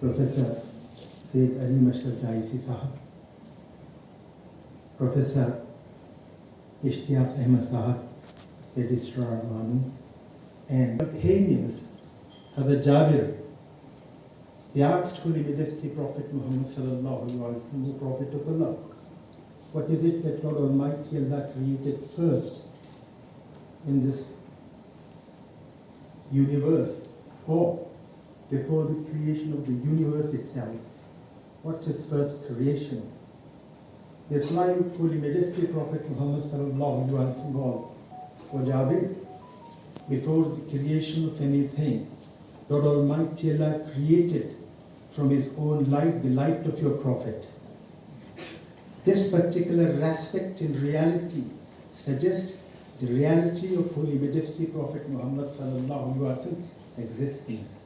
Professor Syed Sahab, Professor Ishtiyaq Ahmed Sahab, Registrar MANUU, and companions Hazrat Jabir. He asked Holy Majesty Prophet Muhammad sallallahu alaihi wasallam, Prophet of Allah, what is it that Lord Almighty Allah created first in this universe, or before the creation of the universe itself? What's his first creation? The reply of Holy Majesty Prophet Muhammad sallallahu alaihi wasallam, O Jabir, before the creation of anything, Lord Almighty Allah created from His own light the light of your Prophet. This particular aspect in reality suggests the reality of Holy Majesty Prophet Muhammad sallallahu alaihi wasallam existence.